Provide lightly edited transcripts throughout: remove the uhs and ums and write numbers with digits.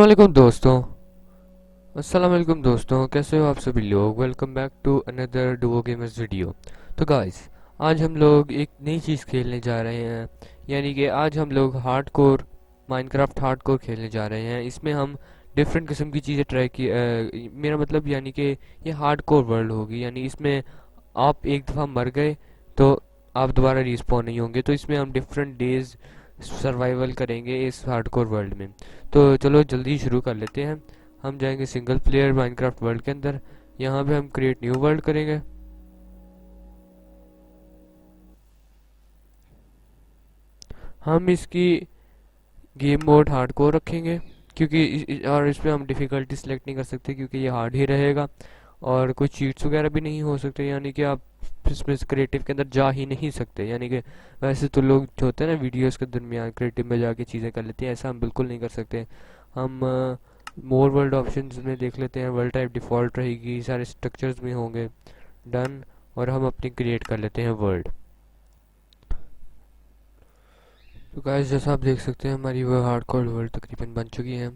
अस्सलाम वालेकुम दोस्तों, कैसे हो आप सभी लोग। Welcome back to another duo gamers video. तो गाइस, आज हम लोग एक नई चीज़ खेलने जा रहे हैं, यानी कि आज हम लोग हार्डकोर माइनक्राफ्ट हार्डकोर खेलने जा रहे हैं। इसमें हम डिफरेंट किस्म की चीज़ें ट्राई की मेरा मतलब यानी कि ये हार्डकोर वर्ल्ड होगी, यानी इसमें आप एक दफ़ा मर गए तो आप दोबारा रिस्पॉन नहीं होंगे। तो इसमें हम डिफरेंट डेज सर्वाइवल करेंगे इस हार्डकोर वर्ल्ड में। तो चलो जल्दी शुरू कर लेते हैं। हम जाएंगे सिंगल प्लेयर माइनक्राफ्ट वर्ल्ड के अंदर। यहाँ पे हम क्रिएट न्यू वर्ल्ड करेंगे। हम इसकी गेम मोड हार्डकोर रखेंगे, क्योंकि और इस पे हम डिफ़िकल्टी सेलेक्ट नहीं कर सकते क्योंकि ये हार्ड ही रहेगा। और कोई चीट्स वगैरह भी नहीं हो सकते, यानी कि आप इसमें क्रिएटिव के अंदर जा ही नहीं सकते। यानी कि वैसे तो लोग जो होते हैं ना वीडियोस के दरमियान क्रिएटिव में जाके चीज़ें कर लेते हैं, ऐसा हम बिल्कुल नहीं कर सकते। हम मोर वर्ल्ड ऑप्शंस में देख लेते हैं, वर्ल्ड टाइप डिफ़ॉल्ट रहेगी, सारे स्ट्रक्चर्स में होंगे। डन। और हम अपनी क्रिएट कर लेते हैं वर्ल्ड। तो गाइस, जैसा आप देख सकते हैं हमारी वो हार्डकोर वर्ल्ड तकरीबन बन चुकी है।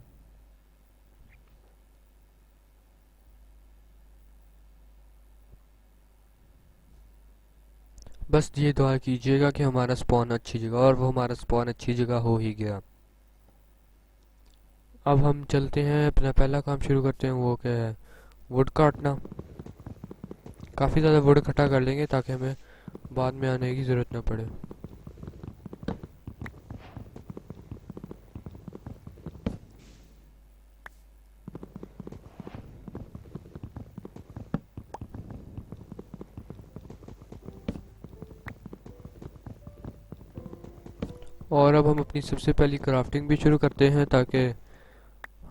बस ये दुआ कीजिएगा कि हमारा स्पॉन अच्छी जगह, और वो हमारा स्पॉन अच्छी जगह हो ही गया। अब हम चलते हैं, अपना पहला काम शुरू करते हैं। वो क्या है? वुड काटना। काफ़ी ज़्यादा वुड इकट्ठा कर लेंगे ताकि हमें बाद में आने की ज़रूरत ना पड़े। और अब हम अपनी सबसे पहली क्राफ्टिंग भी शुरू करते हैं ताकि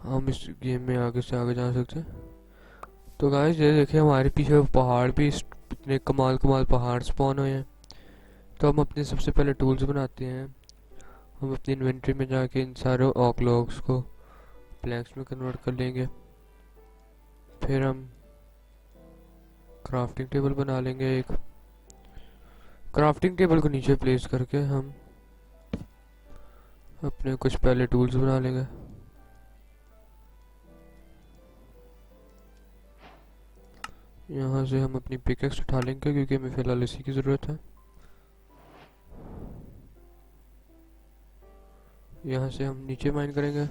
हम इस गेम में आगे से आगे जा सकते हैं। तो गाइस, ये देखिए हमारे पीछे पहाड़ भी इतने कमाल कमाल पहाड़ स्पॉन हुए हैं। तो हम अपने सबसे पहले टूल्स बनाते हैं। हम अपनी इन्वेंट्री में जाके इन सारे ऑक लॉग्स को प्लैंक्स में कन्वर्ट कर लेंगे। फिर हम क्राफ्टिंग टेबल बना लेंगे एक। क्राफ्टिंग टेबल को नीचे प्लेस करके हम अपने कुछ पहले टूल्स बना लेंगे। यहाँ से हम अपनी पिकेक्स उठा लेंगे क्योंकि हमें फ़िलहाल इसी की ज़रूरत है। यहाँ से हम नीचे माइन करेंगे।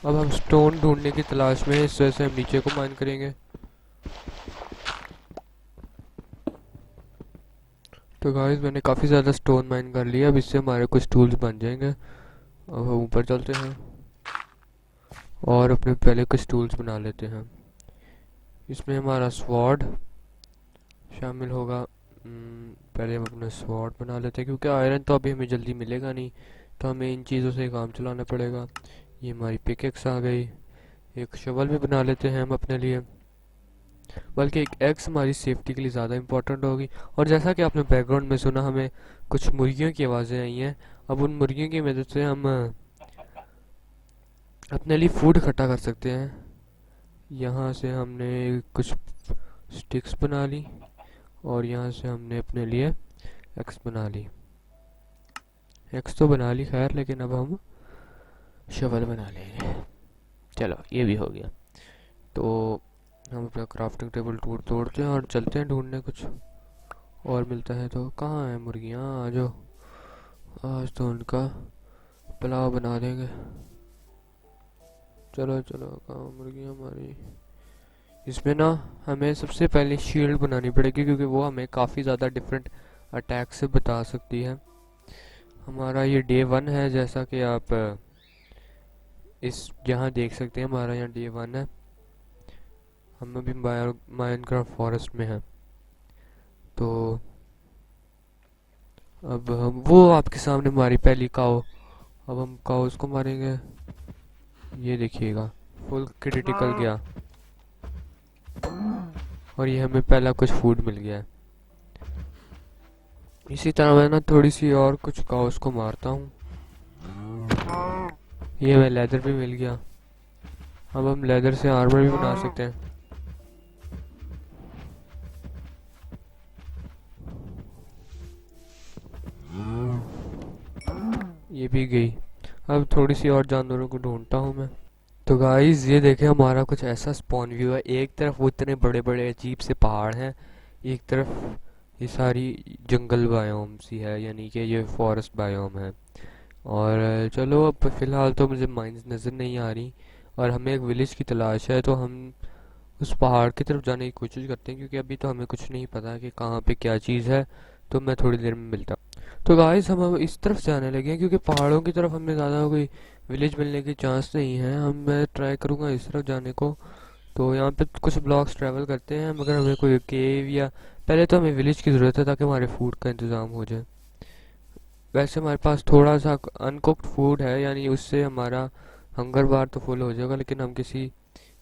अब हम स्टोन ढूंढने की तलाश में, इस वजह से हम नीचे को माइन करेंगे। तो गाइस, मैंने काफ़ी ज़्यादा स्टोन माइन कर लिया। अब इससे हमारे कुछ टूल्स बन जाएंगे। अब हम ऊपर चलते हैं और अपने पहले कुछ टूल्स बना लेते हैं। इसमें हमारा स्वॉर्ड शामिल होगा। पहले हम अपना स्वॉर्ड बना लेते हैं क्योंकि आयरन तो अभी हमें जल्दी मिलेगा नहीं, तो हमें इन चीज़ों से काम चलाना पड़ेगा। ये हमारी पिकेक्स आ गई। एक शवल भी बना लेते हैं हम अपने लिए, बल्कि एक एक्स हमारी सेफ्टी के लिए ज़्यादा इम्पोर्टेंट होगी। और जैसा कि आपने बैकग्राउंड में सुना, हमें कुछ मुर्गियों की आवाज़ें आई हैं। अब उन मुर्गियों की मदद से हम अपने लिए फूड इकट्ठा कर सकते हैं। यहाँ से हमने कुछ स्टिक्स बना ली और यहाँ से हमने अपने लिए एक्स बना ली। एक्स तो बना ली खैर, लेकिन अब हम शवल बना लेंगे। चलो, ये भी हो गया। तो हम अपना क्राफ्टिंग टेबल तोड़ते हैं और चलते हैं ढूंढने कुछ और मिलता है। तो कहाँ है मुर्गियाँ? आ जाओ, आज तो उनका पुलाव बना देंगे। चलो चलो, कहाँ मुर्गियाँ हमारी? इसमें ना हमें सबसे पहले शील्ड बनानी पड़ेगी क्योंकि वो हमें काफ़ी ज़्यादा डिफरेंट अटैक से बता सकती है। हमारा ये डे 1 है, जैसा कि आप इस यहाँ देख सकते हैं। हमारा यहाँ डे 1 है। हम अभी माइनक्राफ्ट फॉरेस्ट में हैं। तो अब हम वो आपके सामने हमारी पहली काऊ। अब हम काउस को मारेंगे। ये देखिएगा, फुल क्रिटिकल गया और ये हमें पहला कुछ फूड मिल गया है। इसी तरह मैं ना थोड़ी सी और कुछ काउस को मारता हूँ। ये हमें लेदर भी मिल गया। अब हम लेदर से आर्मर भी बना सकते हैं। ये भी गई। अब थोड़ी सी और जानवरों को ढूंढता हूँ मैं। तो गाइस ये देखें, हमारा कुछ ऐसा स्पॉन व्यू है। एक तरफ वो इतने बड़े बड़े अजीब से पहाड़ हैं, एक तरफ ये सारी जंगल बायोम सी है, यानी कि ये फॉरेस्ट बायोम है। और चलो, अब फिलहाल तो मुझे माइंस नज़र नहीं आ रही और हमें एक विलेज की तलाश है, तो हम उस पहाड़ की तरफ जाने की कोशिश करते हैं, क्योंकि अभी तो हमें कुछ नहीं पता कि कहाँ पे क्या चीज़ है। तो मैं थोड़ी देर में मिलता हूँ। तो गाइस हम अब इस तरफ जाने लगे हैं, क्योंकि पहाड़ों की तरफ हमें ज़्यादा कोई विलेज मिलने की चांस नहीं है। मैं ट्राई करूँगा इस तरफ जाने को। तो यहाँ पे कुछ ब्लॉक्स ट्रैवल करते हैं, मगर हमें कोई केव या पहले तो हमें विलेज की ज़रूरत है, ताकि हमारे फूड का इंतज़ाम हो जाए। वैसे हमारे पास थोड़ा सा अनकुक्ड फूड है, यानी उससे हमारा हंगर बार तो फुल हो जाएगा, लेकिन हम किसी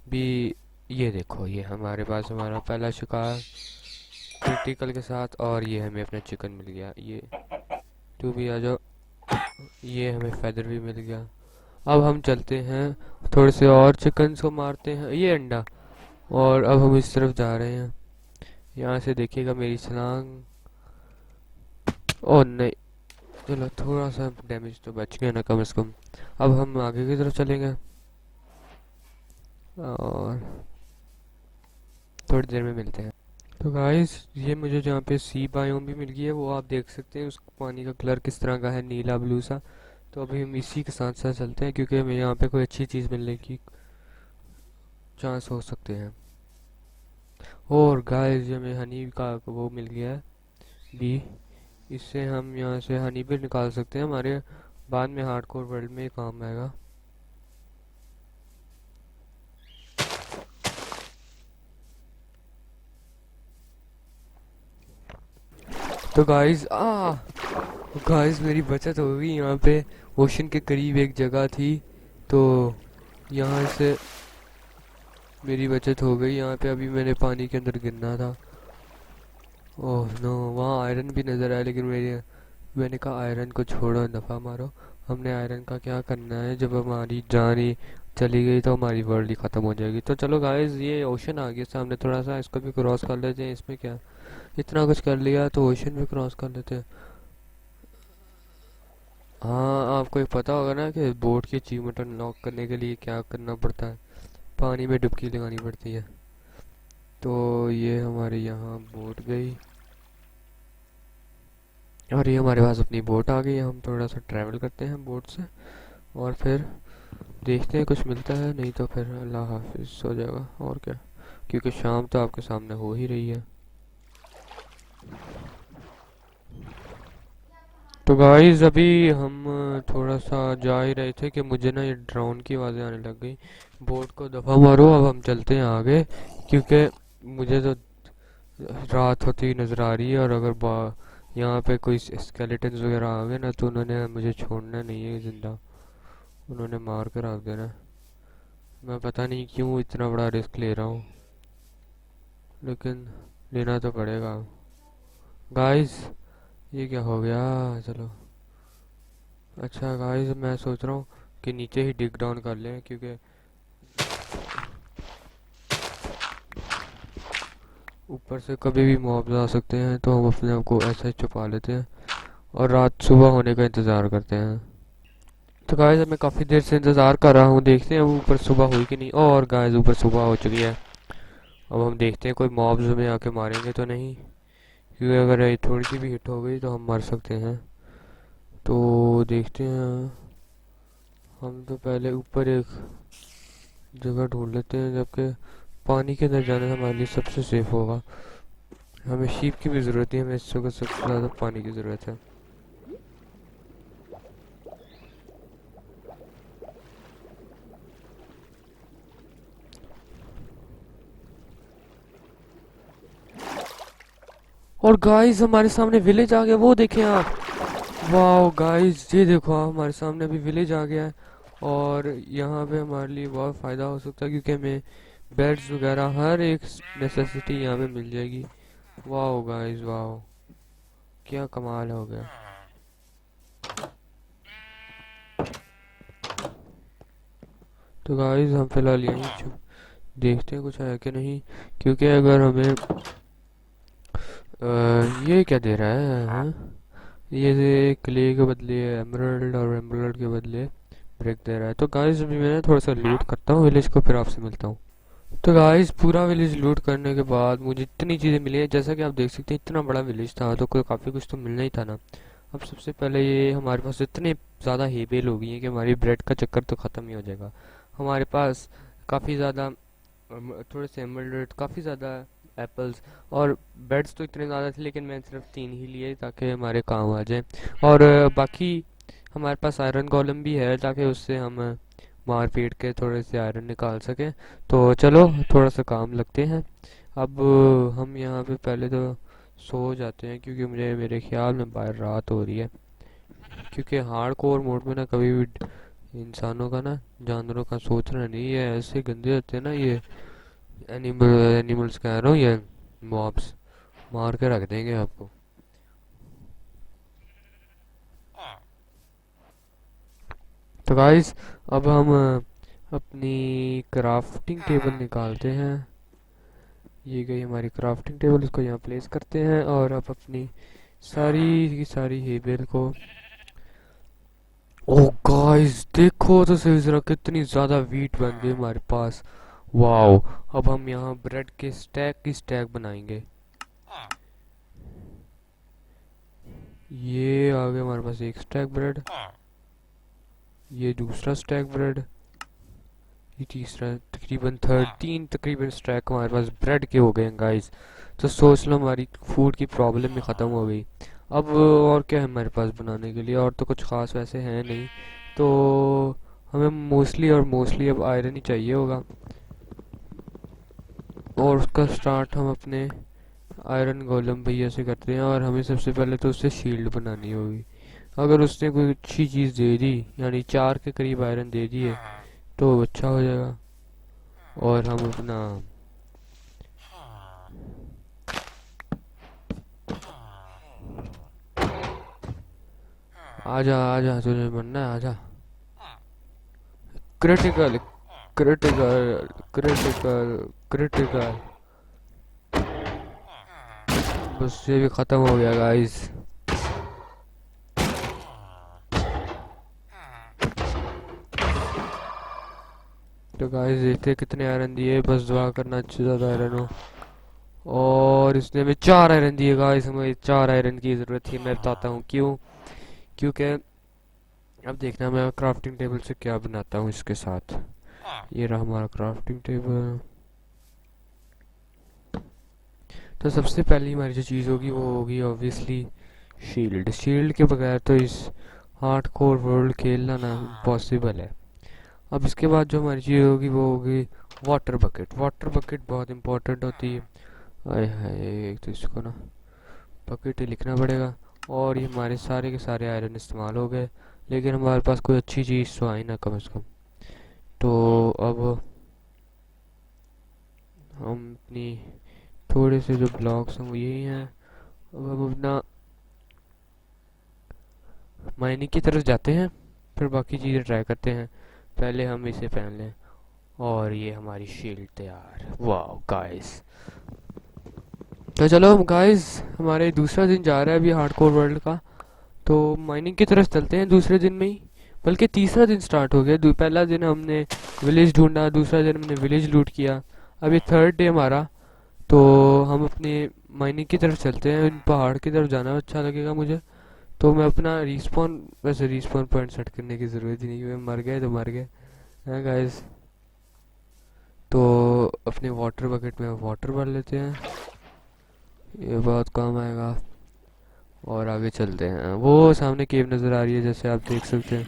भी, ये देखो, ये हमारे पास हमारा पहला शिकार क्रिटिकल के साथ, और ये हमें अपना चिकन मिल गया। ये तू भी आ जाओ। ये हमें फेदर भी मिल गया। अब हम चलते हैं, थोड़े से और चिकन्स को मारते हैं। ये अंडा। और अब हम इस तरफ जा रहे हैं। यहाँ से देखिएगा मेरी छलांग। ओ नहीं, चलो थोड़ा सा डैमेज तो बच गया ना कम से कम। अब हम आगे की तरफ चलेंगे और थोड़ी देर में मिलते हैं। तो गाइस ये मुझे जहाँ पे सी बायोम भी मिल गई है, वो आप देख सकते हैं। उस पानी का कलर किस तरह का है, नीला ब्लू सा। तो अभी हम इसी के साथ साथ चलते हैं, क्योंकि हमें यहाँ पे कोई अच्छी चीज़ मिलने की चांस हो सकते हैं। और गाइस ये हमें हनी का वो मिल गया है बी। इससे हम यहाँ से हनी भी निकाल सकते हैं, हमारे बाद में हार्डकोर वर्ल्ड में काम आएगा। तो गाइस मेरी बचत हो गई यहाँ पे। ओशन के करीब एक जगह थी, तो यहाँ से मेरी बचत हो गई। यहाँ पे अभी मैंने पानी के अंदर गिरना था। ओह नो, वहाँ आयरन भी नज़र आया, लेकिन मैंने कहा आयरन को छोड़ो, दफ़ा मारो। हमने आयरन का क्या करना है, जब हमारी जान ही चली गई तो हमारी वर्ल्ड ही ख़त्म हो जाएगी। तो चलो गाइस, ये ओशन आ गया सामने, थोड़ा सा इसको भी क्रॉस कर लेते हैं। इसमें क्या, इतना कुछ कर लिया तो ओशन भी क्रॉस कर लेते हैं। हाँ, आपको ये पता होगा ना कि बोट की अचीवमेंट अनलॉक करने के लिए क्या करना पड़ता है, पानी में डुबकी लगानी पड़ती है। तो ये हमारे यहाँ बोट गई, और ये हमारे पास अपनी बोट आ गई है। हम थोड़ा सा ट्रैवल करते हैं बोट से, और फिर देखते हैं कुछ मिलता है, नहीं तो फिर अल्लाह हाफिज हो जाएगा। और क्या, क्योंकि शाम तो आपके सामने हो ही रही है। तो गाइस अभी हम थोड़ा सा जा ही रहे थे कि मुझे ना ये ड्रोन की आवाज़ें आने लग गई। बोट को दफ़ा मारो, अब हम चलते हैं आगे, क्योंकि मुझे तो रात होती हुई नज़र आ रही है। और अगर यहाँ पे कोई स्केलेटन्स वगैरह आ गए ना, तो उन्होंने मुझे छोड़ना नहीं है जिंदा, उन्होंने मार कर रख देना। मैं पता नहीं क्यों इतना बड़ा रिस्क ले रहा हूँ, लेकिन लेना तो पड़ेगा। गाइस ये क्या हो गया, चलो। अच्छा गाइस, मैं सोच रहा हूँ कि नीचे ही डिग डाउन कर लें, क्योंकि ऊपर से कभी भी मॉब्स आ सकते हैं, तो हम अपने आप को ऐसा ही छुपा लेते हैं और रात सुबह होने का इंतज़ार करते हैं। तो गाइस मैं काफ़ी देर से इंतज़ार कर रहा हूँ, देखते हैं ऊपर सुबह हुई कि नहीं। और गाइस ऊपर सुबह हो चुकी है। अब हम देखते हैं कोई मॉब्स हमें आके मारेंगे तो नहीं, क्योंकि अगर ये थोड़ी सी भी हिट हो गई तो हम मर सकते हैं। तो देखते हैं, हम तो पहले ऊपर एक जगह ढूंढ लेते हैं, जबकि पानी के अंदर जाना हमारे लिए सबसे सेफ होगा। हमें शीप की भी ज़रूरत है, हमें इस जगह सबसे ज़्यादा पानी की ज़रूरत है। और गाइस हमारे सामने विलेज आ गया, वो देखें आप। वाह गाइस ये देखो, हमारे सामने अभी विलेज आ गया है। और यहाँ पे हमारे लिए बहुत फ़ायदा हो सकता है, क्योंकि हमें बेड्स वगैरह हर एक नेसेसिटी यहाँ पे मिल जाएगी। वाह गाइस वाह, क्या कमाल हो गया। तो गाइस हम फिलहाल यहीं देखते हैं कुछ है कि नहीं, क्योंकि अगर हमें ये क्या दे रहा है, हाँ? ये क्ले के बदले एमराल्ड और एमराल्ड के बदले ब्रिक दे रहा है। तो गाइस अभी मैं थोड़ा सा लूट करता हूँ विलेज को, फिर आपसे मिलता हूँ। तो गाइस पूरा विलेज लूट करने के बाद मुझे इतनी चीज़ें मिली है, जैसा कि आप देख सकते हैं इतना बड़ा विलेज था तो काफ़ी कुछ तो मिलना ही था ना। अब सबसे पहले ये हमारे पास इतने ज़्यादा हेबेल हो गई है कि हमारी ब्रेड का चक्कर तो ख़त्म ही हो जाएगा। हमारे पास काफ़ी ज़्यादा थोड़े से एमराल्ड, काफ़ी ज़्यादा एप्पल्स और बेड्स तो इतने ज़्यादा थे, लेकिन मैंने सिर्फ 3 ही लिए ताकि हमारे काम आ जाए। और बाकी हमारे पास आयरन गोलम भी है ताकि उससे हम मार पीट के थोड़े से आयरन निकाल सकें। तो चलो थोड़ा सा काम लगते हैं। अब हम यहाँ पे पहले तो सो जाते हैं, क्योंकि मुझे मेरे ख्याल में बाहर रात हो रही है। क्योंकि हार्ड कोर मोड में ना कभी भी इंसानों का ना, जानवरों का सोचना नहीं है, ऐसे गंदे होते हैं ना ये एनिमल्स कह रहा हूँ, ये मॉब्स मार के रख देंगे आपको। तो गाइस अब हम अपनी क्राफ्टिंग टेबल निकालते हैं। ये गई हमारी क्राफ्टिंग टेबल, इसको यहाँ प्लेस करते हैं और अब अपनी सारी की सारी हेबेल को। ओह गाइस देखो तो सही जरा, कितनी ज़्यादा वीट बन गई हमारे पास। वाओ। अब हम यहाँ ब्रेड के स्टैक की स्टैक बनाएंगे। ये आ गया हमारे पास एक स्टैक ब्रेड, ये दूसरा स्टैक ब्रेड, ये तीसरा, तकरीबन तीन तकरीबन स्टैक हमारे पास ब्रेड के हो गए हैं गाइस। तो सोच लो हमारी फूड की प्रॉब्लम भी ख़त्म हो गई। अब और क्या है हमारे पास बनाने के लिए, और तो कुछ ख़ास वैसे है नहीं। तो हमें मोस्टली अब आयरन ही चाहिए होगा, और उसका स्टार्ट हम अपने आयरन गोलम भैया से करते हैं। और हमें सबसे पहले तो उससे शील्ड बनानी होगी। अगर उसने कोई अच्छी चीज़ दे दी, यानी 4 के करीब आयरन दे दिए, तो अच्छा हो जाएगा। और हम अपना आजा आजा, तुझे बनना है, आजा। Critical critical critical critical. बस ये भी खत्म हो गया गाइस। तो गाइस देखते हैं कितने आयरन दिए, बस दुआ करना अच्छी ज़्यादा आयरन हो। और इसने हमें 4 आयरन दिए गाइस, हमें 4 आयरन की ज़रूरत थी। मैं बताता हूँ क्यों। क्योंकि अब देखना मैं क्राफ्टिंग टेबल से क्या बनाता हूँ इसके साथ। ये रहा हमारा क्राफ्टिंग टेबल। तो सबसे पहली हमारी जो चीज़ होगी वो होगी ऑब्वियसली शील्ड। शील्ड के बगैर तो इस हार्डकोर वर्ल्ड खेलना ना पॉसिबल है। अब इसके बाद जो हमारी चीज़ होगी वो होगी वाटर बकेट। वाटर बकेट बहुत इंपॉर्टेंट होती है। आय हाय, एक तो इसको ना बकेट ही लिखना पड़ेगा। और ये हमारे सारे के सारे आयरन इस्तेमाल हो गए, लेकिन हमारे पास कोई अच्छी चीज़ तो आई ना कम से कम। तो अब हम अपनी थोड़े से जो ब्लॉक्स हैं वो यही हैं। अब हम अपना माइनिंग की तरफ जाते हैं, फिर बाकी चीज़ें ट्राई करते हैं। पहले हम इसे पहन लें, और ये हमारी शील्ड तैयार। वाह गाइस। तो चलो गाइस, हमारे दूसरा दिन जा रहा है अभी हार्डकोर वर्ल्ड का। तो माइनिंग की तरफ चलते हैं दूसरे दिन में ही, बल्कि तीसरा दिन स्टार्ट हो गया। पहला दिन हमने विलेज ढूंढा, दूसरा दिन हमने विलेज लूट किया, अभी थर्ड डे हमारा। तो हम अपने माइनिंग की तरफ चलते हैं, इन पहाड़ की तरफ जाना अच्छा लगेगा मुझे। तो मैं अपना रिस्पॉन, वैसे रिस्पॉन पॉइंट सेट करने की ज़रूरत ही नहीं है, मर गए तो मर गए हैं गाइस। तो अपने वाटर बकेट में वाटर भर लेते हैं, ये बहुत काम आएगा। और आगे चलते हैं, वो सामने केव नज़र आ रही है जैसे आप देख सकते हैं।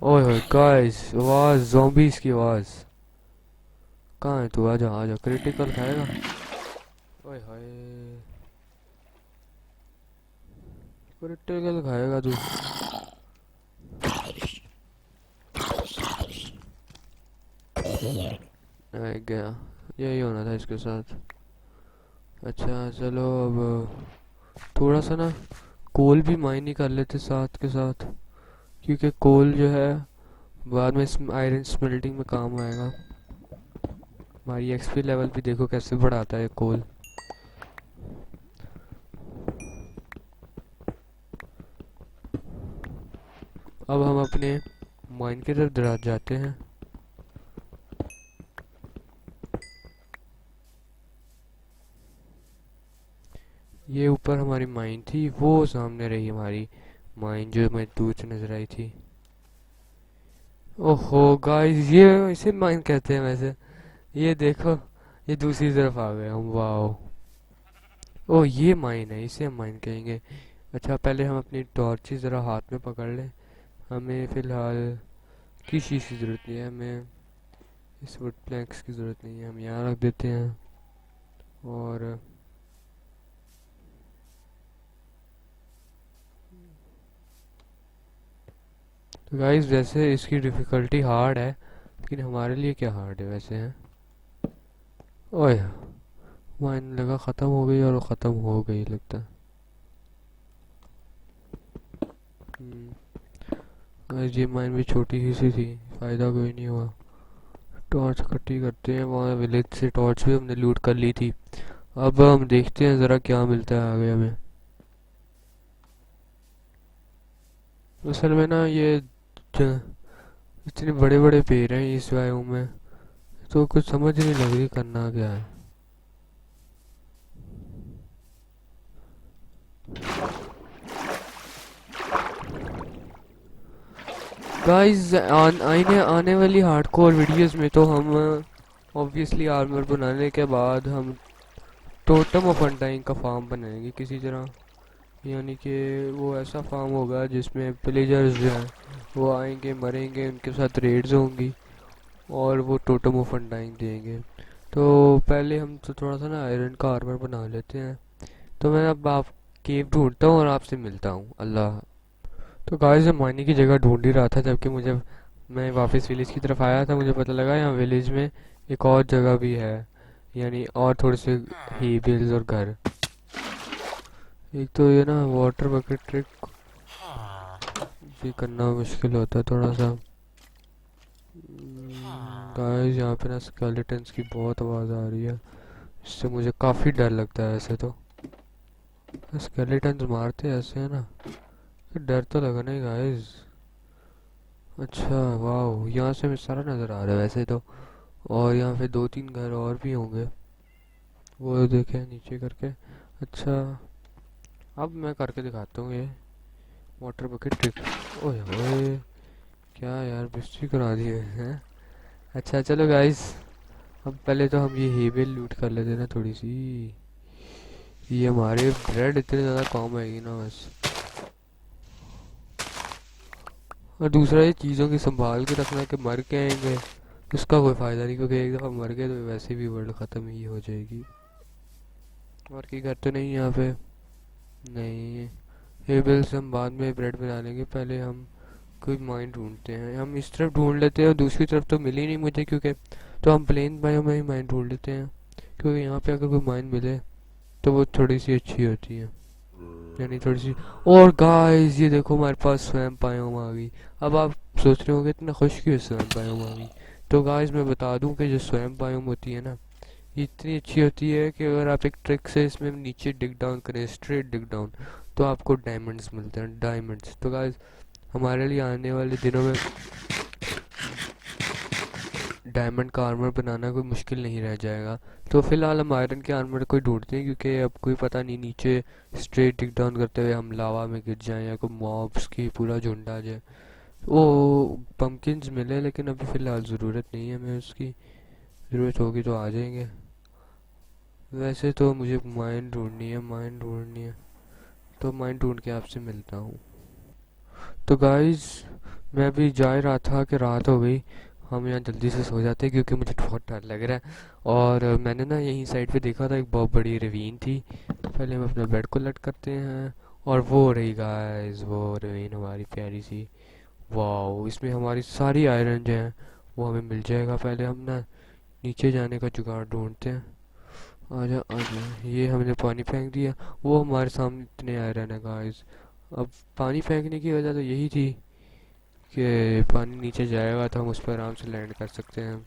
ओए होए गाइस, आवाज़ ज़ॉम्बीज़ की आवाज़। कहाँ है तू, आजा आजा, क्रिटिकल खाएगा। ओए होए, क्रिटिकल खाएगा तू। आ गया, यही होना था इसके साथ। अच्छा चलो अब थोड़ा सा ना कोल भी माइन ही कर लेते साथ के साथ, क्योंकि कोल जो है बाद में आयरन स्मेल्टिंग में काम आएगा। हमारी एक्सपी लेवल भी देखो कैसे बढ़ाता है कोल। अब हम अपने माइन की तरफ जाते हैं। ये ऊपर हमारी माइन थी, वो सामने रही हमारी माइन जो हमें दूर से नजर आई थी। ओहो गाइस, ये इसे माइन कहते हैं वैसे। ये देखो, ये दूसरी तरफ आ गए हम, वाओ। ओह, ये माइन है, इसे हम माइन कहेंगे। अच्छा, पहले हम अपनी टॉर्च ज़रा हाथ में पकड़ लें। हमें फ़िलहाल किस चीज़ की ज़रूरत नहीं है, हमें इस वुड प्लैंक्स की ज़रूरत नहीं है, हम यहाँ रख देते हैं। और तो गाइस, वैसे इसकी डिफ़िकल्टी हार्ड है, लेकिन हमारे लिए क्या हार्ड है वैसे है। ओए, माइन लगा ख़त्म हो गई, और ख़त्म हो गई लगता है। गाइस, ये माइन भी छोटी ही सी थी, फ़ायदा कोई नहीं हुआ। टॉर्च इकट्ठी करते हैं, वहाँ विलेज से टॉर्च भी हमने लूट कर ली थी। अब हम देखते हैं ज़रा क्या मिलता है आगे हमें। असल में ना, ये इतने बड़े बड़े पेड़ हैं इस बायोम में, तो कुछ समझ नहीं लग रही करना क्या है। गाइस, आने वाली हार्डकोर वीडियोस में तो हम ऑब्वियसली आर्मर बनाने के बाद हम टोटम ऑफ अनडाइंग का फार्म बनाएंगे किसी तरह। यानी कि वो ऐसा फार्म होगा जिसमें विलेजर्स जो हैं वो आएंगे, मरेंगे, उनके साथ रेड्स होंगी, और वो टोटम ऑफ अनडाइंग देंगे। तो पहले हम तो थोड़ा सा ना आयरन का आर्मर बना लेते हैं। तो मैं अब आप केव ढूंढता हूँ और आपसे मिलता हूँ। अल्लाह। तो गाइस, मैं मायने की जगह ढूंढ ही रहा था, जबकि मैं वापस विलेज की तरफ आया था, मुझे पता लगा यहाँ विलेज में एक और जगह भी है, यानी और थोड़े से ही बिल्स और घर। एक तो ये ना वाटर बकेट ट्रिक भी करना मुश्किल होता है थोड़ा सा। गाइस, यहाँ पे ना स्केलेटन्स की बहुत आवाज़ आ रही है, इससे मुझे काफ़ी डर लगता है ऐसे तो। स्केलेटन्स मारते ऐसे है ना, डर तो लगना ही गाइस। अच्छा, वाह, यहाँ से हमें सारा नज़र आ रहा है वैसे तो। और यहाँ पे दो तीन घर और भी होंगे, वो देखे नीचे करके। अच्छा, अब मैं करके दिखाता हूँ ये वाटर बकेट ट्रिक। ओए होए, क्या यार, बिस्ती करा दिए हैं। अच्छा चलो गाइस, अब पहले तो हम ये हेबेल लूट कर लेते ना थोड़ी सी। ये हमारे ब्रेड इतने ज़्यादा काम आएगी ना बस। और दूसरा, ये चीज़ों की संभाल के रखना कि मर के आएंगे उसका कोई फ़ायदा नहीं, क्योंकि एक दफ़ा मर गए तो वैसे भी वर्ल्ड ख़त्म ही हो जाएगी। और की घर तो नहीं यहाँ पे, नहीं। हेबल से हम बाद में ब्रेड बना लेंगे, पहले हम कोई माइन ढूंढते हैं। हम इस तरफ ढूंढ लेते हैं, और दूसरी तरफ तो मिली नहीं मुझे, क्योंकि तो हम प्लेन बायो में ही माइन ढूंढ लेते हैं, क्योंकि यहाँ पे अगर कोई माइन मिले तो वो थोड़ी सी अच्छी होती है, यानी थोड़ी सी। और गाइस, ये देखो हमारे पास स्वयं बायोम आ गई। अब आप सोच रहे होंगे इतना खुश क्यों स्वयं बायोम आ गई। तो गाइस, मैं बता दूं कि जो स्वयं बायोम होती है ना, ये इतनी अच्छी होती है कि अगर आप एक ट्रिक से इसमें नीचे डिग डाउन करें, स्ट्रेट डिग डाउन, तो आपको डायमंड्स मिलते हैं, डायमंड्स। तो गाइस, हमारे लिए आने वाले दिनों में डायमंड का आर्मर बनाना कोई मुश्किल नहीं रह जाएगा। तो फिलहाल हम आयरन के आर्मर को ढूंढते हैं, क्योंकि अब कोई पता नहीं नीचे स्ट्रेट डिग डाउन करते हुए हम लावा में गिर जाएं, या कोई मॉब्स की पूरा झुंड आ जाए। वो पम्पकिंस मिले, लेकिन अभी फ़िलहाल ज़रूरत नहीं है हमें उसकी। ज़रूरत होगी तो आ जाएंगे। वैसे तो मुझे माइन ढूंढनी है, माइन ढूंढनी है, तो माइन ढूंढ के आपसे मिलता हूँ। तो गाइस, मैं अभी जा ही रहा था कि रात हो गई, हम यहाँ जल्दी से सो जाते हैं, क्योंकि मुझे बहुत डर लग रहा है। और मैंने ना यहीं साइड पे देखा था, एक बहुत बड़ी रवीन थी। पहले हम अपने बेड को लट करते हैं, और वो रही गाइस, वो रवीन हमारी प्यारी सी। वाह, इसमें हमारी सारी आयरन जो है वो हमें मिल जाएगा। पहले हम ना नीचे जाने का जुगाड़ ढूंढते हैं। आजा आजा, ये हमने पानी फेंक दिया, वो हमारे सामने इतने आयरन है गाइस। अब पानी फेंकने की वजह तो यही थी कि पानी नीचे जाएगा तो हम उस पर आराम से लैंड कर सकते हैं।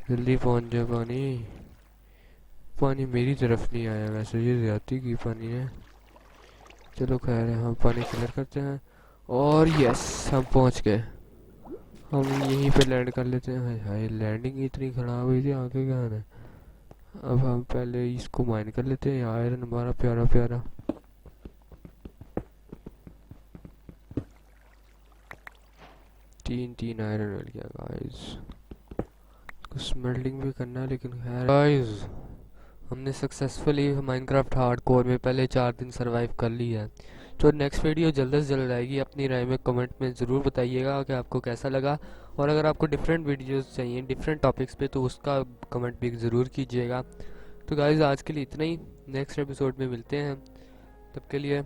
जल्दी पहुंच जाए पानी। पानी मेरी तरफ नहीं आया, वैसे ये ज्यादती की पानी है। चलो खैर है, हम पानी क्लियर करते हैं। और यस, हम पहुंच गए। हम यहीं पे लैंड कर लेते हैं। हाय हाय, लैंडिंग इतनी खराब हुई थी, आगे क्या है। अब हम पहले इसको माइन कर लेते हैं। आयरन हमारा प्यारा प्यारा। तीन आयरन मिल गया गाइस। स्मेल्टिंग भी करना है, लेकिन खैर गाइस, हमने सक्सेसफुली माइनक्राफ्ट हार्डकोर में पहले 4 दिन सरवाइव कर लिया है। तो नेक्स्ट वीडियो जल्द से जल्द आएगी। अपनी राय में कमेंट में ज़रूर बताइएगा कि आपको कैसा लगा। और अगर आपको डिफरेंट वीडियोस चाहिए डिफरेंट टॉपिक्स पे, तो उसका कमेंट भी ज़रूर कीजिएगा। तो गाइस, आज के लिए इतना ही। नेक्स्ट एपिसोड में मिलते हैं, तब के लिए